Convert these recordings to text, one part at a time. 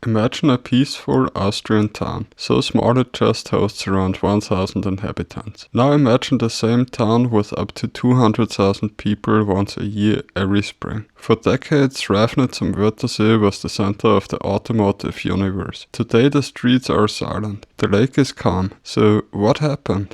Imagine a peaceful Austrian town, so small it just hosts around 1,000 inhabitants. Now imagine the same town with up to 200,000 people once a year every spring. For decades, Reifnitz am Wörthersee was the center of the automotive universe. Today the streets are silent. The lake is calm. So what happened?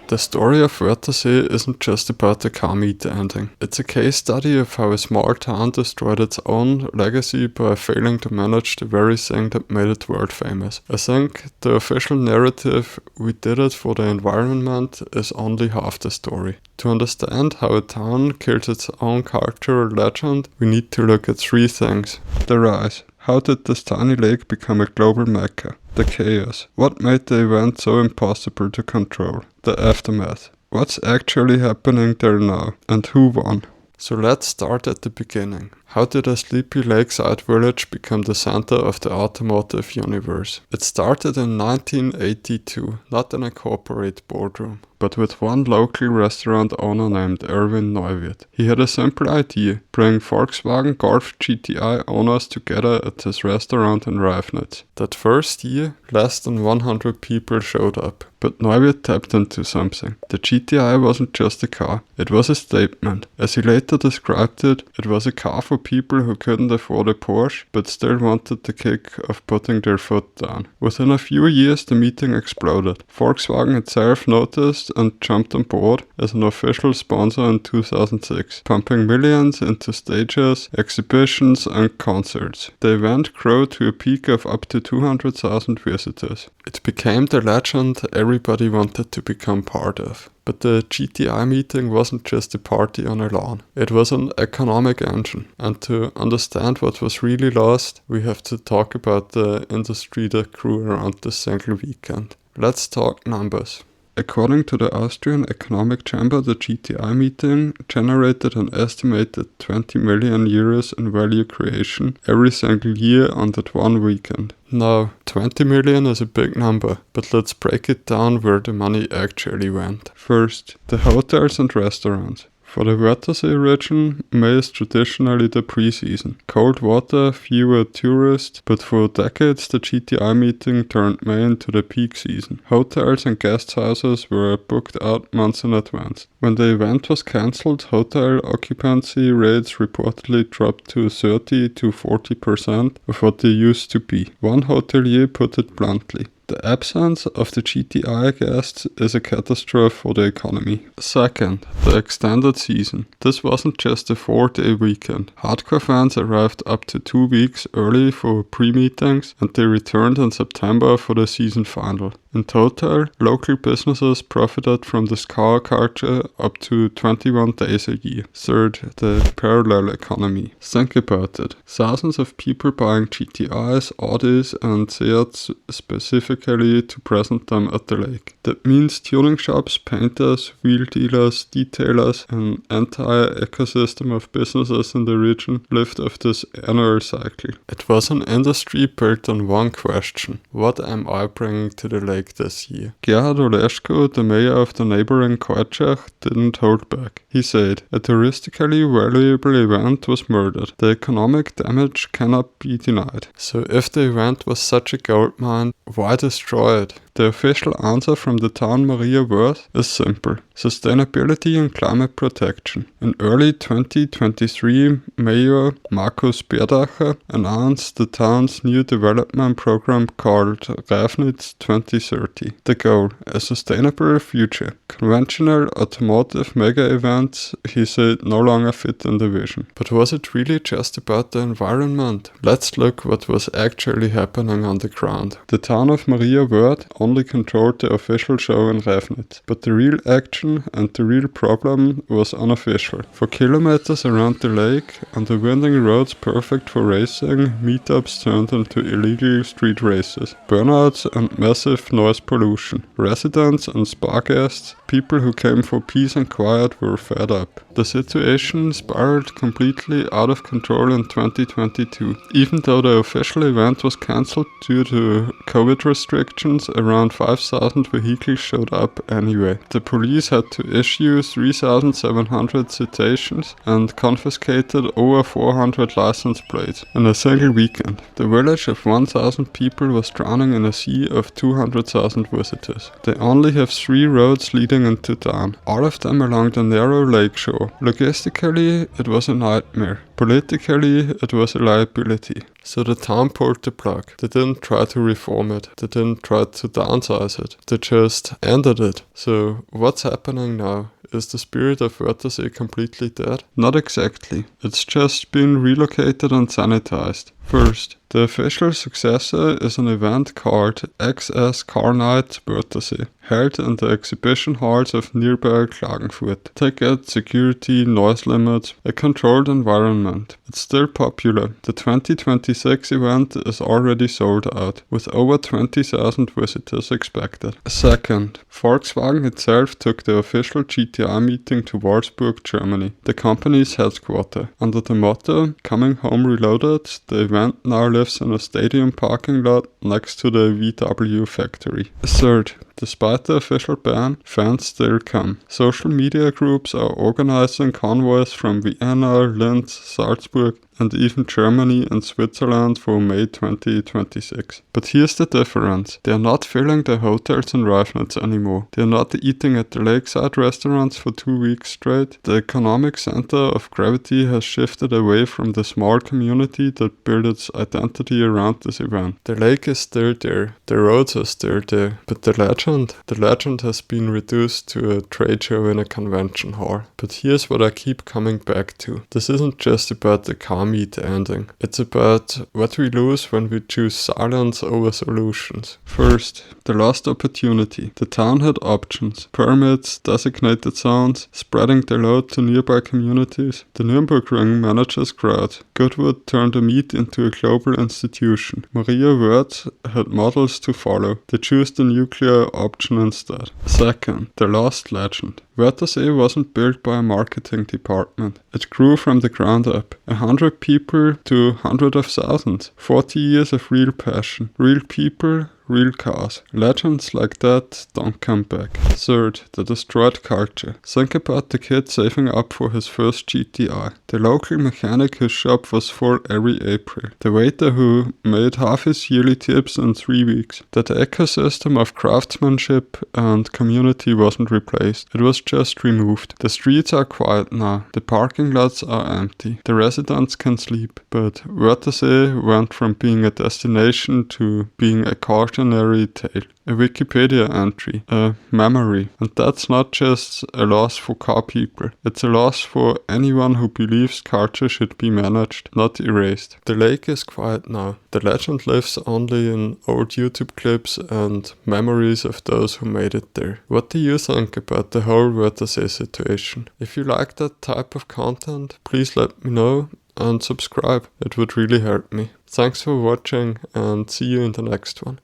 The story of Wörthersee isn't just about the car meet ending. It's a case study of how a small town destroyed its own legacy by failing to manage the very thing that made it world famous. I think the official narrative, we did it for the environment, is only half the story. To understand how a town killed its own cultural legend, we need to look at three things. The rise. How did this tiny lake become a global mecca? The chaos. What made the event so impossible to control? The aftermath. What's actually happening there now? And who won? So let's start at the beginning. How did a sleepy lakeside village become the center of the automotive universe? It started in 1982, not in a corporate boardroom, but with one local restaurant owner named Erwin Neuwirth. He had a simple idea: bring Volkswagen Golf GTI owners together at his restaurant in Reifnitz. That first year, less than 100 people showed up. But Neuwirth tapped into something. The GTI wasn't just a car, it was a statement. As he later described it, it was a car for people who couldn't afford a Porsche, but still wanted the kick of putting their foot down. Within a few years the meeting exploded. Volkswagen itself noticed and jumped on board as an official sponsor in 2006, pumping millions into stages, exhibitions and concerts. The event grew to a peak of up to 200,000 visitors. It became the legend everybody wanted to become part of. But the GTI meeting wasn't just a party on a lawn. It was an economic engine. And to understand what was really lost, we have to talk about the industry that grew around this single weekend. Let's talk numbers. According to the Austrian Economic Chamber, the GTI meeting generated an estimated 20 million euros in value creation every single year on that one weekend. Now, 20 million is a big number, but let's break it down where the money actually went. First, the hotels and restaurants. For the Wörthersee region, May is traditionally the pre-season. Cold water, fewer tourists, but for decades the GTI meeting turned May into the peak season. Hotels and guest houses were booked out months in advance. When the event was cancelled, hotel occupancy rates reportedly dropped to 30 to 40% of what they used to be. One hotelier put it bluntly: the absence of the GTI guests is a catastrophe for the economy. Second, the extended season. This wasn't just a 4-day weekend. Hardcore fans arrived up to 2 weeks early for pre-meetings, and they returned in September for the season final. In total, local businesses profited from this car culture up to 21 days a year. Third, the parallel economy. Think about it. Thousands of people buying GTIs, Audis and Seats specifically to present them at the lake. That means tuning shops, painters, wheel dealers, detailers, an entire ecosystem of businesses in the region lived off this annual cycle. It was an industry built on one question: what am I bringing to the lake this year? Gerhard Oleschko, the mayor of the neighboring Koitschach, didn't hold back. He said, a touristically valuable event was murdered. The economic damage cannot be denied. So if the event was such a goldmine, why destroy it? The official answer from the town Maria Wörth is simple: sustainability and climate protection. In early 2023, Mayor Markus Berdacher announced the town's new development program called Reifnitz 2030. The goal: a sustainable future. Conventional automotive mega events, he said, no longer fit in the vision. But was it really just about the environment? Let's look what was actually happening on the ground. The town of Maria Wörth only controlled the official show in Reifnitz, but the real action and the real problem was unofficial. For kilometers around the lake, on the winding roads perfect for racing, meetups turned into illegal street races, burnouts and massive noise pollution. Residents and spa guests, people who came for peace and quiet, were fed up. The situation spiraled completely out of control in 2022. Even though the official event was cancelled due to COVID restrictions, around 5,000 vehicles showed up anyway. The police had to issue 3,700 citations and confiscated over 400 license plates in a single weekend. The village of 1,000 people was drowning in a sea of 200,000 visitors. They only have 3 roads leading into town, all of them along the narrow lake shore. Logistically, it was a nightmare. Politically, it was a liability. So the town pulled the plug. They didn't try to reform it. They didn't try to downsize it. They just ended it. So what's happening now? Is the spirit of Wörthersee completely dead? Not exactly. It's just been relocated and sanitized. First, the official successor is an event called XS Car Night Wörthersee, held in the exhibition halls of nearby Klagenfurt. Ticket, security, noise limits, a controlled environment. It's still popular. The 2026 event is already sold out, with over 20,000 visitors expected. Second, Volkswagen itself took the official GTI meeting to Wolfsburg, Germany, the company's headquarters. Under the motto, Coming Home Reloaded, the event now lives in a stadium parking lot next to the VW factory. Third, despite the official ban, fans still come. Social media groups are organizing convoys from Vienna, Linz, Salzburg, and even Germany and Switzerland for May 2026. But here's the difference. They are not filling the hotels in Reifnitz anymore. They are not eating at the lakeside restaurants for 2 weeks straight. The economic center of gravity has shifted away from the small community that built its identity around this event. The lake is still there. The roads are still there. But the legend has been reduced to a trade show in a convention hall. But here's what I keep coming back to. This isn't just about the car meet ending. It's about what we lose when we choose silence over solutions. First, the lost opportunity. The town had options. Permits, designated zones, spreading the load to nearby communities. The Nürburgring manages crowd. Goodwood turned the meet into a global institution. Maria Wörth had models to follow. They chose the nuclear option instead. Second, the lost legend. Wörthersee wasn't built by a marketing department. It grew from the ground up. 100 people to hundreds of thousands. 40 years of real passion. Real people, real cars. Legends like that don't come back. Third, the destroyed culture. Think about the kid saving up for his first GTI. The local mechanic whose shop was full every April. The waiter who made half his yearly tips in 3 weeks. That ecosystem of craftsmanship and community wasn't replaced. It was just removed. The streets are quiet now. The parking lots are empty. The residents can sleep. But Wörthersee went from being a destination to being a cautionary tale. A Wikipedia entry, a memory. And that's not just a loss for car people. It's a loss for anyone who believes culture should be managed, not erased. The lake is quiet now. The legend lives only in old YouTube clips and memories of those who made it there. What do you think about the whole Wörthersee situation? If you like that type of content, please let me know and subscribe. It would really help me. Thanks for watching and see you in the next one.